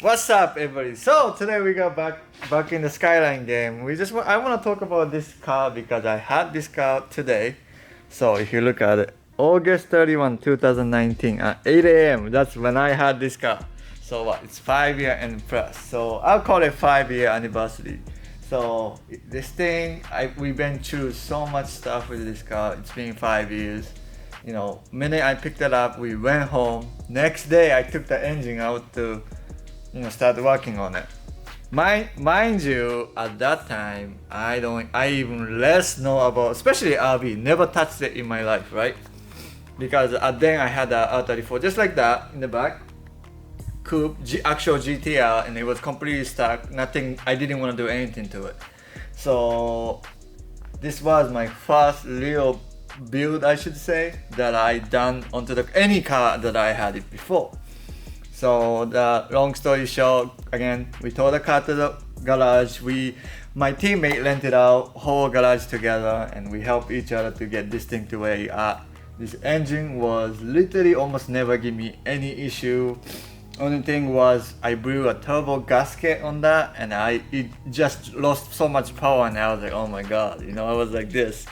What's up, everybody? So today we got back in the Skyline game. I want to talk about this car because I had this car today. So if you look at it, August 31, 2019 at 8 a.m. That's when I had this car. So what? It's 5 year and plus. So I'll call it 5 year anniversary. So this thing, we've been through so much stuff with this car. It's been 5 years. You know, minute I picked it up, we went home. Next day I took the engine out to start working on it. Mind you, at that time, I even less know about, especially RV, never touched it in my life, right? Because then I had a R34 just like that in the back, coupe, actual GTR, and it was completely stuck, nothing, I didn't want to do anything to it. So this was my first real build, I should say, that I done onto any car that I had it before. So the long story short, again, we towed the car to the garage. My teammate rented out whole garage together, and we helped each other to get this thing to where it at. This engine was literally almost never give me any issue. Only thing was I blew a turbo gasket on that, and it just lost so much power, and I was like, oh my god, I was like this.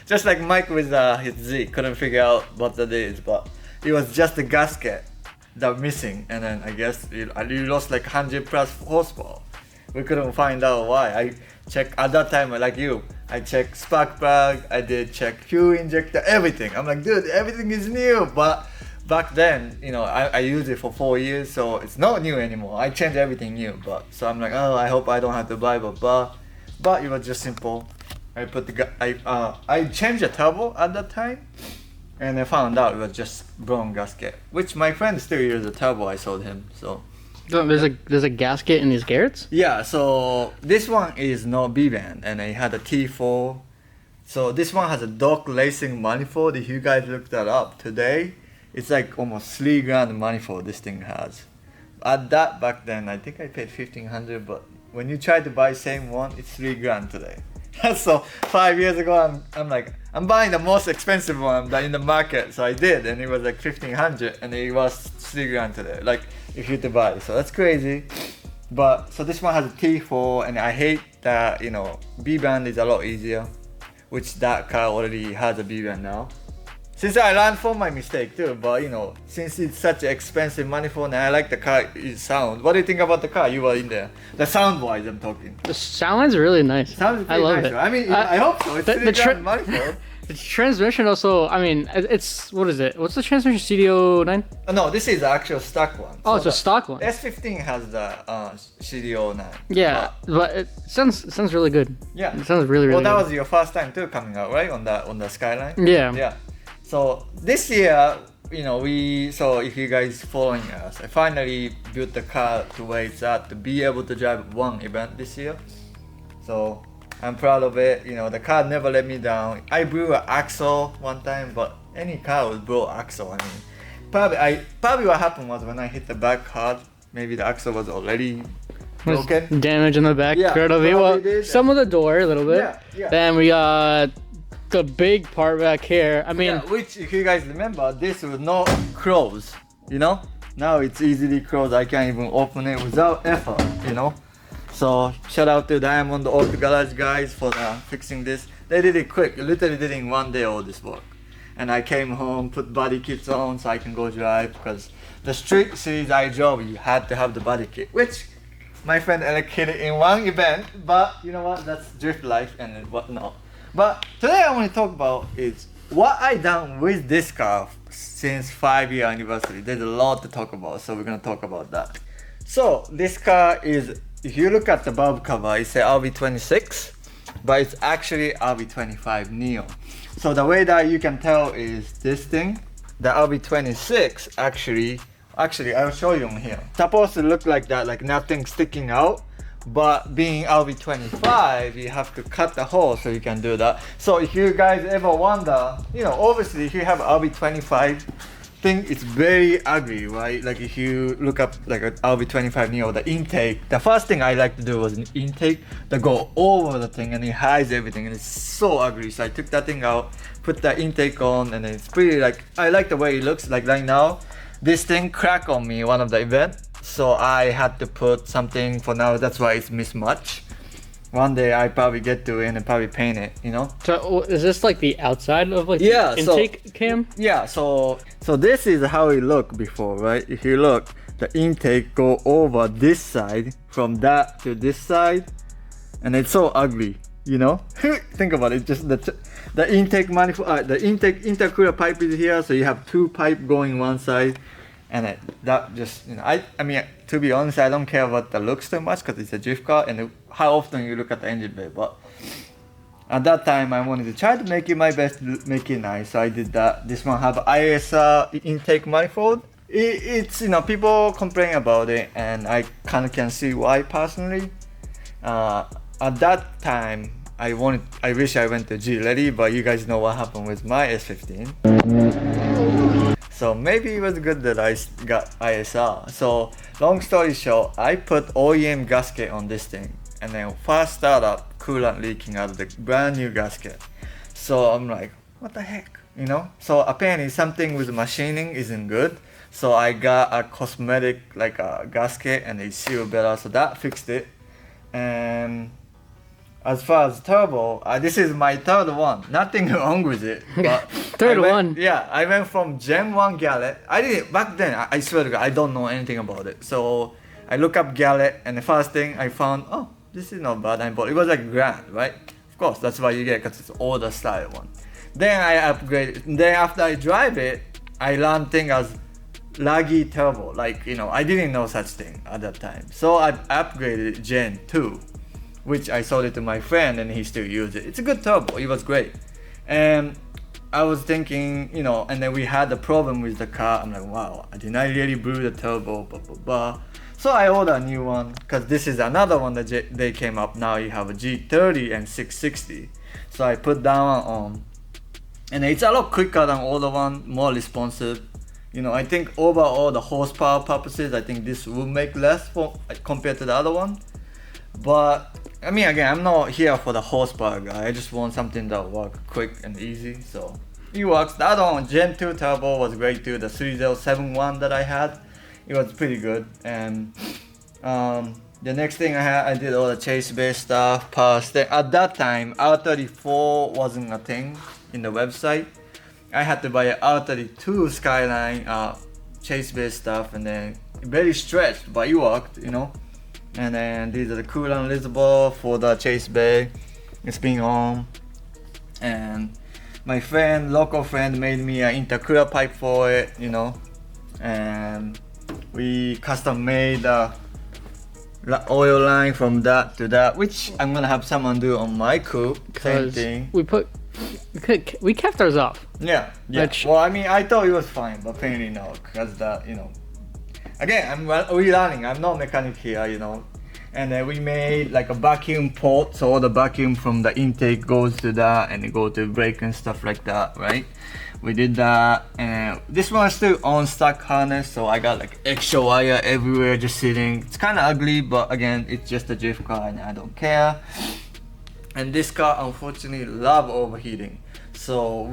Just like Mike with his Z, couldn't figure out what that is, but it was just the gasket that missing, and then I guess you lost like 100 plus horsepower. We couldn't find out why. I checked at that time, like you, I checked spark plug, I did check fuel injector, everything. I'm like, dude, everything is new. But back then, I used it for 4 years, so it's not new anymore. I changed everything new, so I'm like, oh, I hope I don't have to buy but it was just simple. I changed the turbo at that time, and I found out it was just blown gasket, which my friend still uses the turbo I sold him. So there's a gasket in these Garretts? Yeah, so this one is no B-band, and it had a T4. So this one has a Dock Racing manifold. If you guys look that up today, it's like almost $3,000 manifold this thing has. At that back then, I think I paid $1,500, but when you try to buy same one, it's $3,000 today. So 5 years ago, I'm like, I'm buying the most expensive one in the market. So I did, and it was like $1,500, and it was $3,000 today. Like if you to buy, so that's crazy. But so this one has a T4, and I hate that B-band is a lot easier, which that car already has a B-band now. Since I learned from my mistake too, but since it's such an expensive manifold, and I like the car sound. What do you think about the car? You were in there. The sound wise, I'm talking. The sound's really nice. Sounds pretty I love nice, it. Right? I mean, I hope so. It's the manifold. The transmission also, I mean, it's, what is it? What's the transmission, CDO9? No, this is the actual stock one. Oh, so it's a stock one. S15 has the CDO9. Yeah, but it sounds really good. Yeah. It sounds really, really Well, that good. was your first time too coming out, right? On the Skyline? Yeah. Yeah. So this year, so if you guys following us, I finally built the car to where it's at to be able to drive one event this year. So I'm proud of it. The car never let me down. I blew an axle one time, but any car would blow axle. I mean, probably what happened was when I hit the back hard, maybe the axle was already broken. Damage in the back. Yeah, part of it. Well, some of the door a little bit. Yeah. Then we got the big part back here. I mean, which if you guys remember, this was not close. Now it's easily closed. I can't even open it without effort. So shout out to Diamond Auto Garage guys for fixing this. They did it quick. Literally did it in 1 day all this work. And I came home, put body kits on so I can go drive, because the street series I drove, you had to have the body kit, which my friend allocated in one event. But you know what? That's drift life and whatnot. But today I want to talk about is what I done with this car since 5 year anniversary. There's a lot to talk about, so we're gonna talk about that. So this car is, if you look at the bulb cover, it's a RV26, but it's actually RV25 Neo. So the way that you can tell is this thing, the RV26 actually I'll show you on here. Supposed to look like that, like nothing sticking out. But being RV25, you have to cut the hole so you can do that. So if you guys ever wonder, obviously if you have RV25 thing, it's very ugly, right? Like if you look up like an RV25 Neo, the intake, the first thing I like to do was an intake that go over the thing, and it hides everything, and it's so ugly. So I took that thing out, put the intake on, and it's pretty I like the way it looks. Like right now, this thing cracked on me one of the events. so I had to put something for now. That's why it's mismatched. One day I probably get to it and probably paint it, you know. So is this like the outside of like Yeah, the intake cam? Yeah, so this is how it looked before, right? If you look, the intake go over this side from that to this side, and it's so ugly, you know. Think about it. Just the intake manifold, the intake intercooler pipe is here, so you have two pipe going one side, and that just, you know, I mean, to be honest, I don't care about the looks too much because it's a drift car and how often you look at the engine bay. But at that time, I wanted to try to make it my best, to make it nice. So I did that. This one have ISR intake manifold. It's, you know, people complain about it, and I kind of can see why personally. At that time, I wish I went to G Lady, but you guys know what happened with my S15. So maybe it was good that I got ISR. So long story short, I put OEM gasket on this thing, and then first startup, coolant leaking out of the brand new gasket. So I'm like, what the heck, you know? So apparently something with machining isn't good. So I got a cosmetic like a gasket, and it sealed better. So that fixed it. And as far as turbo, this is my third one. Nothing wrong with it. But Third one? Yeah, I went from Gen 1 Gallet. I didn't, back then, I swear to God, I don't know anything about it. So I look up Gallet, and the first thing I found, oh, this is not bad. I bought it. Was like grand, right? Of course, that's why you get, because it's older style one. Then I upgraded. Then after I drive it, I learned thing as laggy turbo. Like, you know, I didn't know such thing at that time. So I upgraded Gen 2. Which I sold it to my friend, and he still used it. It's a good turbo. It was great. And I was thinking, you know, and then we had the problem with the car. I'm like, wow, did I really blew the turbo, blah, blah, blah. So I ordered a new one, because this is another one that they came up. Now you have a G30 and 660. So I put that one on. And it's a lot quicker than older one, more responsive. You know, I think overall the horsepower purposes, I think this will make less compared to the other one. But I mean, again, I'm not here for the horsepower guy. I just want something that works quick and easy. So it works. The other one, Gen 2 turbo, was great too. The 3071 that I had, it was pretty good. And the next thing I did all the chase bay stuff, power steering. At that time, R34 wasn't a thing in the website. I had to buy an R32 Skyline chase bay stuff, and then very stretched, but it worked, you know. And then these are the coolant reservoir for the chase bay. It's been on. And my friend, local friend, made me an intercooler pipe for it, you know. And we custom made the oil line from that to that, which I'm gonna have someone do on my coupe. Same thing. We kept ours off. Yeah. Well, I mean, I thought it was fine, but apparently no, because that, you know. Again, I'm relearning. I'm not mechanic here, you know. And then we made like a vacuum port, so all the vacuum from the intake goes to that, and it goes to brake and stuff like that, right? We did that, and this one is still on stock harness, so I got like extra wire everywhere just sitting. It's kind of ugly, but again, it's just a drift car, and I don't care. And this car, unfortunately, love overheating. So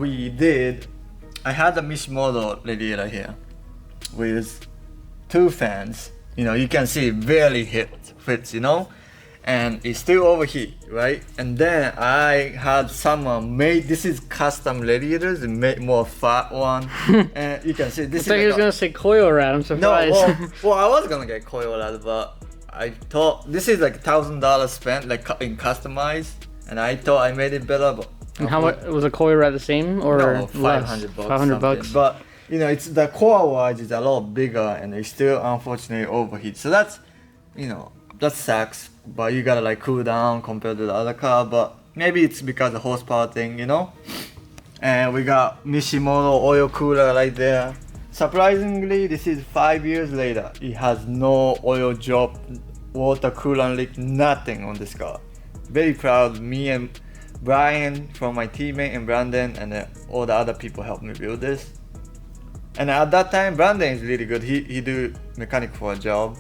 I had a Mishimoto radiator here with 2 fans. You know, you can see it barely fits, you know, and it still overheat, right? And then I had someone made, this is custom radiators, and made more fat one. And you can see this. I thought you was gonna say coil rad. I'm surprised. No, well, I was gonna get coil rad, but I thought this is like $1,000 spent like in customized, and I thought I made it better. But and how much was a coil rad the same or no, less? $500. $500. But you know, it's the core wise is a lot bigger, and they still unfortunately overheat. So that's, you know, that sucks. But you gotta like cool down compared to the other car. But maybe it's because the horsepower thing, you know. And we got Mishimoto oil cooler right there. Surprisingly, this is 5 years later. It has no oil drop, water coolant leak, nothing on this car. Very proud. Me and Brian from my teammate and Brandon, and all the other people helped me build this. And at that time, Brandon is really good. He do mechanic for a job,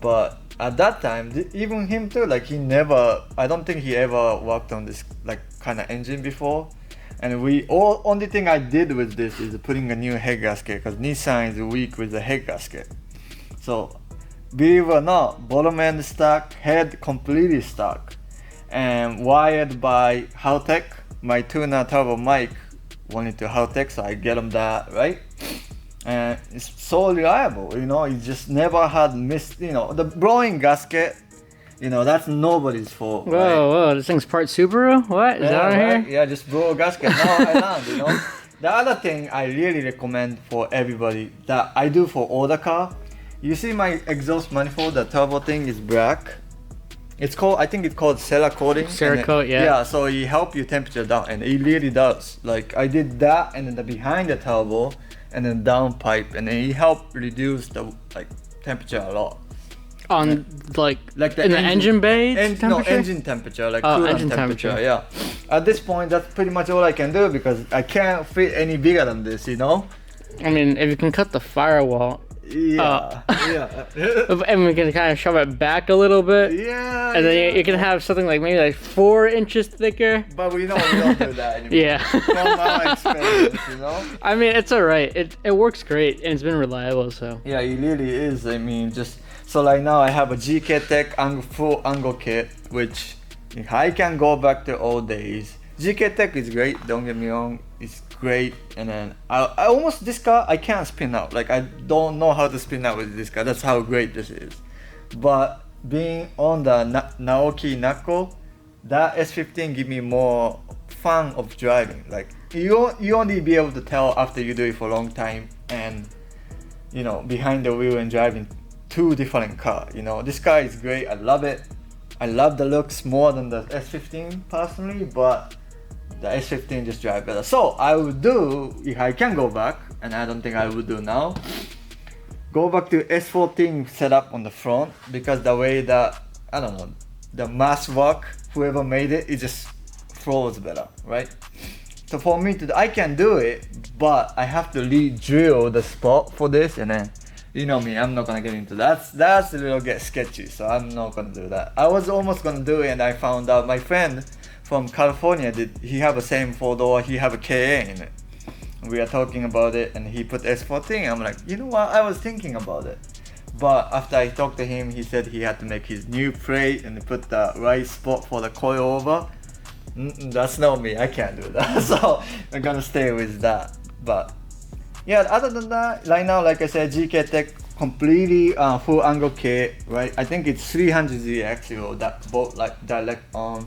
but at that time, even him too, like I don't think he ever worked on this like kind of engine before. And only thing I did with this is putting a new head gasket, because Nissan is weak with the head gasket. So believe it or not, bottom end stock, head completely stock, and wired by Haltech. My tuner turbo mic wanted to Haltech, so I get them that, right? And it's so reliable, you know. You just never had missed, you know, the blowing gasket. You know, that's nobody's fault. Whoa, right? whoa, this thing's part Subaru? What? Is that on right? here? Yeah, just blow a gasket. Now I land, you know. The other thing I really recommend for everybody that I do for all the car, you see my exhaust manifold, the turbo thing is black. It's called, I think it's called Cerakoting. Cerakote, yeah. Yeah, so it help your temperature down, and it really does. Like I did that, and then the behind the turbo, and then down pipe, and then it helped reduce the like temperature a lot. On like the in the engine bay temperature? No, engine temperature, like coolant engine temperature. Yeah. At this point, that's pretty much all I can do because I can't fit any bigger than this, you know. I mean, if you can cut the firewall, Yeah. Yeah. and we can kind of shove it back a little bit, Yeah. and then you can have something like maybe like 4 inches thicker. But we know we don't do that anymore. Yeah. From our experience, you know. I mean, it's alright. It works great and it's been reliable. So Yeah, it really is. I mean, just so like now I have a GK Tech full angle kit, which I can go back to old days. GK Tech is great. Don't get me wrong, it's great. And then I almost this car I can't spin out. Like I don't know how to spin out with this car. That's how great this is. But being on the Naoki Nako, that S15 give me more fun of driving. Like you only be able to tell after you do it for a long time and you know behind the wheel and driving two different car. You know, this car is great. I love it. I love the looks more than the S15 personally, but the S15 just drive better. So I would do, if I can go back, and I don't think I would do now, go back to S14 setup on the front, because the way that, I don't know, the mass work, whoever made it, it just flows better, right? So for me to, I can do it, but I have to re-drill the spot for this, and then you know me, I'm not gonna get into that. That's a little get sketchy, so I'm not gonna do that. I was almost gonna do it, and I found out my friend from California he have the same 4-door, he have a KA in it. We are talking about it, and he put S14. I'm like, you know what? I was thinking about it, but after I talked to him, he said he had to make his new plate and put the right spot for the coilover. That's not me. I can't do that. So I'm gonna stay with that, but. Yeah, other than that, right now, like I said, GK Tech completely full angle kit, right? I think it's 300Z axial, that both like direct on.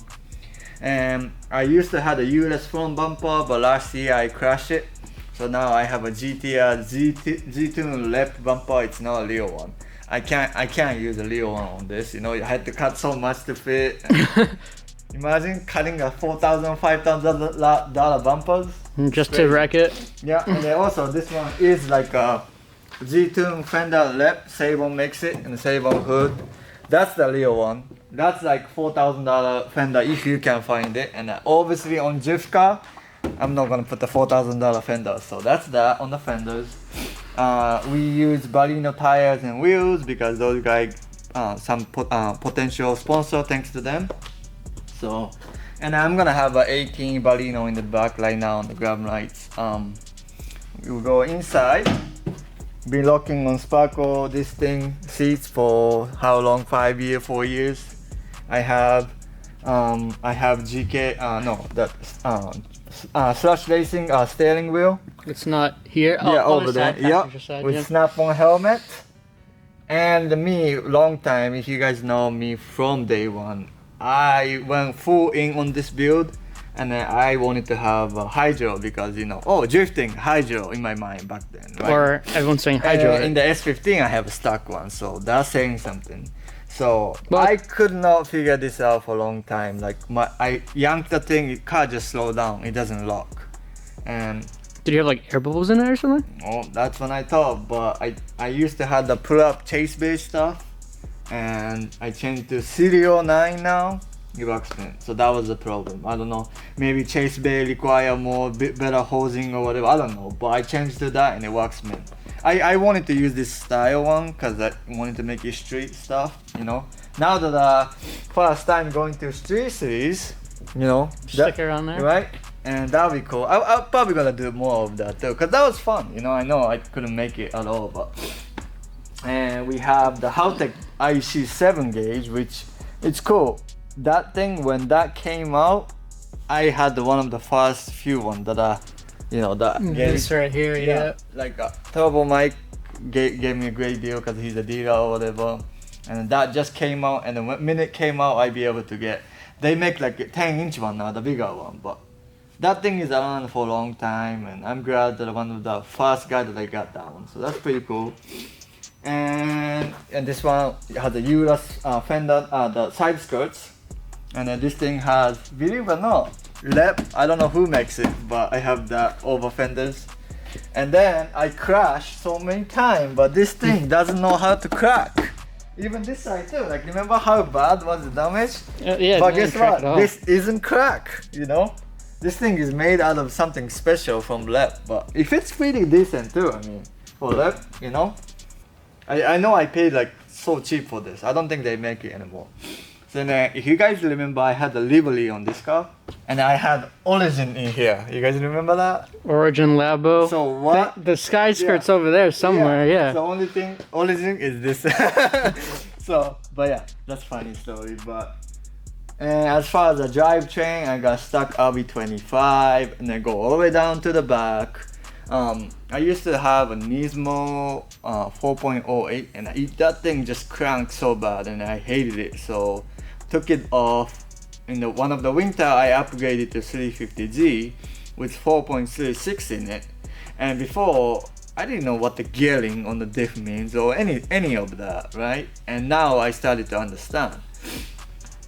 And I used to have a US front bumper, but last year I crashed it. So now I have a GTR Z2 left bumper. It's not a real one. I can't use a real one on this. You know, I had to cut so much to fit. Imagine cutting a $4,000, $5,000 bumpers. Just to wreck it. Yeah, and then also this one is like a Z2 fender lip. Savon makes it, and the Savon hood. That's the real one. That's like $4,000 fender if you can find it. And obviously on Drift car, I'm not gonna put the $4,000 fender. So that's that on the fenders. We use Baleno tires and wheels because those guys, some potential sponsor thanks to them. So, and I'm gonna have a 18 Baleno in the back right now on the grab lights. We'll go inside. Been locking on Sparkle this thing seats for how long? 5 years, 4 years. I have GK Slush Racing steering wheel. It's not here. Oh, Yeah, over there. Side, Yeah, passenger side, with yeah. snap-on helmet. And me, long time. If you guys know me from day one, I went full in on this build, and then I wanted to have a hydro because you know, drifting hydro in my mind back then. Right? Or everyone's saying hydro. In the S15, I have a stock one, so that's saying something. So Well, I could not figure this out for a long time. Like I yanked the thing, the car just slowed down. It doesn't lock, and Did you have like air bubbles in it or something? that's when I thought. But I used to have the pull-up chase bay stuff, and I changed to Serial 9 now. It works fine. So that was the problem. I don't know. Maybe chase bay require more better hosing or whatever. I don't know. But I changed to that and it works man. I wanted to use this style one because I wanted to make it street stuff. You know. Now that first time going to street series, you know. Stick around there. Right. And that'll be cool. I'm probably gonna do more of that too, cause that was fun. You know, I know I couldn't make it at all, but And we have the Haltech IC 7 gauge, which it's cool. That thing, when that came out, I had one of the first few ones that that This right here, yeah. like Turbo Mike gave me a great deal because he's a dealer or whatever, and that just came out. And the minute it came out, I'd be able to get. They make like a 10-inch one now, the bigger one, but that thing is around for a long time, and I'm glad that one of the first guy that I got that one. So that's pretty cool. And this one has the Ura fender, the side skirts, and then this thing has, believe it or not, lep. I don't know who makes it, but I have the over fenders. And then I crashed so many times, but this thing doesn't know how to crack. Even this side too. Like, remember how bad was the damage? Yeah. But guess what? This isn't crack. This thing is made out of something special from lep. But if it's pretty decent too, I mean, for lep, I know I paid like so cheap for this. I don't think they make it anymore. So then, if you guys remember, I had the livery on this car, and I had Origin in here. You guys remember that? Origin Labo. So what? The sky skirt's over there somewhere. Yeah. The only thing Origin is this. So, but yeah, that's funny story. But and as far as the drivetrain, I got stuck RB25, and then go all the way down to the back. I used to have a Nismo 4.08, and that thing just cranked so bad, and I hated it. So took it off. In one of the winter, I upgraded to 350Z with 4.36 in it. And before, I didn't know what the gearing on the diff means or any of that, right? And now I started to understand.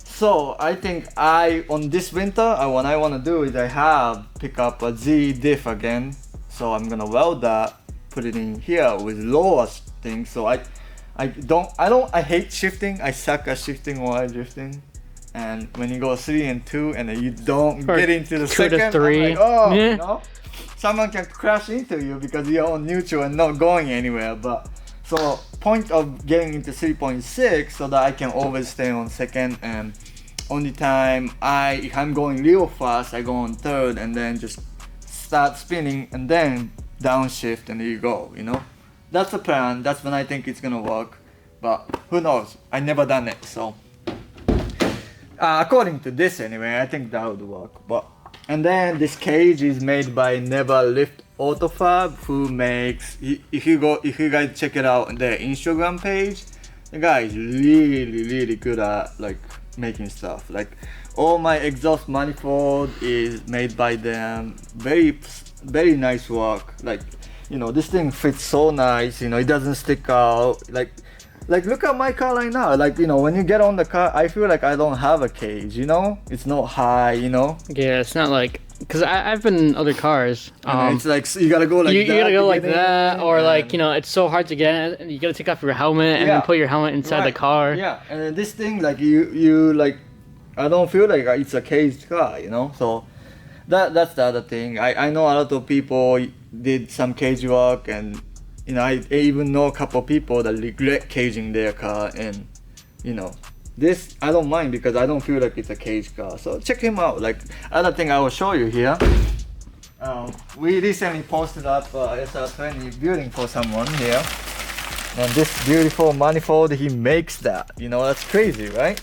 So I think on this winter, what I want to do is pick up a Z diff again. So I'm gonna weld that, put it in here with lower things. So I hate shifting. I suck at shifting while drifting. And when you go 3 and 2 and then you don't get into the 2 second, to 3. I'm like, Yeah. Someone can crash into you because you're on neutral and not going anywhere. But so point of getting into 3.6 so that I can always stay on second, and only time if I'm going real fast, I go on third and then just start spinning and then downshift, and there you go. That's the plan. That's when I think it's gonna work, but who knows? I never done it, so according to this anyway, I think that would work. And then this cage is made by Never Lift Autofab, who makes, if you guys check it out on their Instagram page, the guy is really good at like making stuff. Like all my exhaust manifold is made by them. Very nice work. Like, this thing fits so nice. It doesn't stick out. Like look at my car right now. Like, when you get on the car, I feel like I don't have a cage. It's not high. Yeah, it's not like, because I've been in other cars. It's like you gotta go like you that. You gotta go like that, or like it's so hard to get in. You gotta take off your helmet and then put your helmet inside the car. Yeah, and then this thing, like you like, I don't feel like it's a caged car. So that's the other thing. I know a lot of people did some cage work, and I even know a couple of people that regret caging their car, and this I don't mind because I don't feel like it's a cage car. So check him out. Like, other thing I will show you here. We recently posted up SR20 building for someone here, and this beautiful manifold, he makes that. That's crazy, right?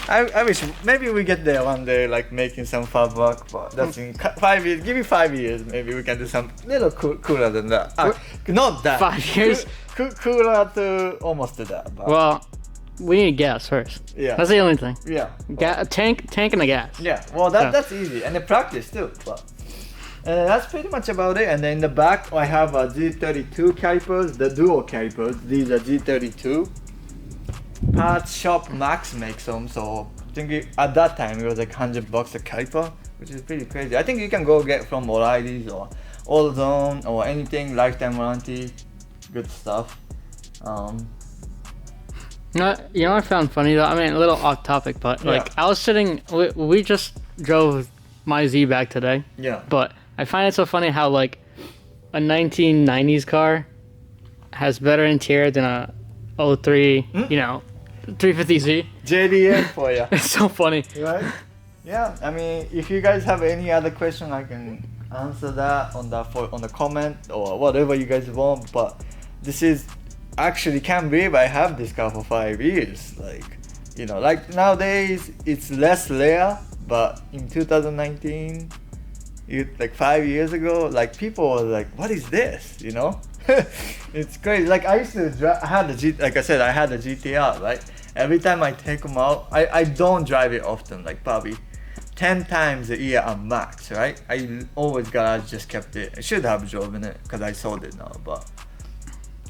I wish maybe we get there one day, like making some fab work, but that's in 5 years. Give me 5 years, maybe we can do some little cooler than that. Not that. 5 years? Cooler to almost to that. But. Well, we need gas first. Yeah. That's the only thing. Yeah. A tank and a gas. Yeah. Well, that's easy, and the practice too. But that's pretty much about it. And then in the back, I have a G32 calipers, the dual calipers. These are G32. Parts Shop Max makes them, so I think at that time it was like $100 a caliper, which is pretty crazy. I think you can go get from O'Reilly's or AutoZone or anything, lifetime warranty, good stuff. I found funny though. I mean, a little off topic, but like I was sitting, we just drove my Z back today. Yeah. But I find it so funny how like a 1990s car has better interior than a 03, 350Z. JDM for you. It's so funny. Right? Yeah. I mean, if you guys have any other question, I can answer that on the comment or whatever you guys want. But this is actually can't believe I have this car for 5 years. Like, you know, like nowadays it's less rare, but in 2019, like 5 years ago, like people were like, "What is this?" You know, it's crazy. Like I used to drive. I had like I said, I had a GTR. Right. Every time I take them out, I don't drive it often. Like probably 10 times a year at max. Right. I always garage just kept it. I should have driven it because I sold it now, but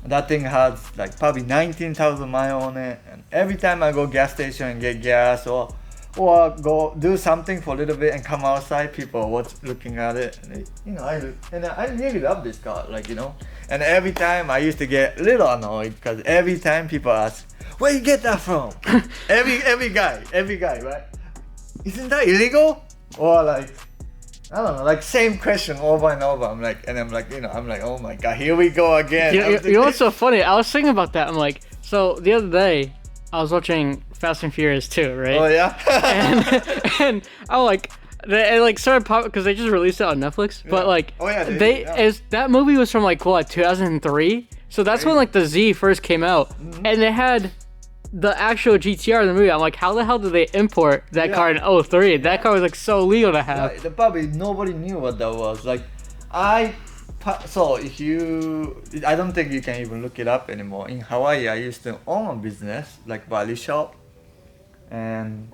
that thing has like probably 19,000 miles on it. And every time I go gas station and get gas or go do something for a little bit and come outside, people are looking at it, and you know, I really love this car, like, you know. And every time I used to get a little annoyed because every time people ask, "Where you get that from?" every guy, right? Isn't that illegal? Or like, I don't know, like same question over and over. I'm like, you know, oh my god, here we go again. You know what's so funny? I was thinking about that. I'm like, so the other day I was watching Fast and Furious 2, right? Oh yeah. and I'm like, it like started popping because they just released it on Netflix. Yeah. But like, oh yeah, that movie was from like what, 2003? So that's when like the Z first came out, and they had the actual GTR in the movie. I'm like, how the hell did they import that car in 03? That car was like so legal to have. Yeah, probably nobody knew what that was. Like, so if you, I don't think you can even look it up anymore. In Hawaii, I used to own a business, like body shop. And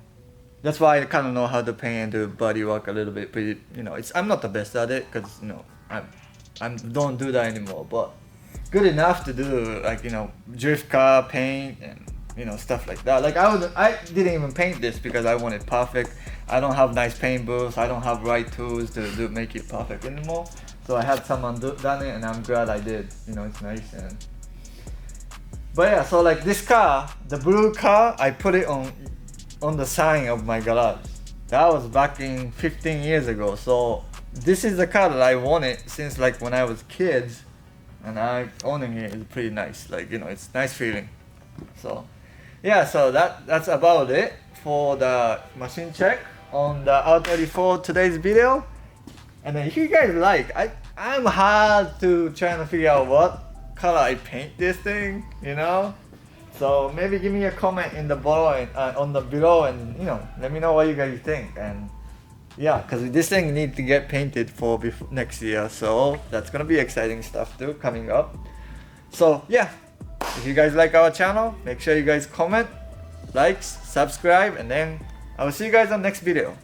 that's why I kind of know how to paint and do body work a little bit. But you know, I'm not the best at it because, you know, I don't do that anymore. But good enough to do, like, you know, drift car paint and, you know, stuff like that. Like I didn't even paint this because I want it perfect. I don't have nice paint booths. I don't have right tools to make it perfect anymore. So I had someone done it, and I'm glad I did. You know, it's nice. But yeah, so like this car, the blue car, I put it on the sign of my garage. That was back in 15 years ago. So this is the car that I wanted since like when I was kids, and owning it is pretty nice. Like, you know, it's nice feeling. So yeah, so that's about it for the machine check on the R34 today's video. And then if you guys like, I'm hard to try to figure out what color I paint this thing, you know. So maybe give me a comment in the below, and you know, let me know what you guys think. And yeah, because this thing needs to get painted for next year, so that's gonna be exciting stuff too coming up. So yeah, if you guys like our channel, make sure you guys comment, like, subscribe, and then I will see you guys on next video.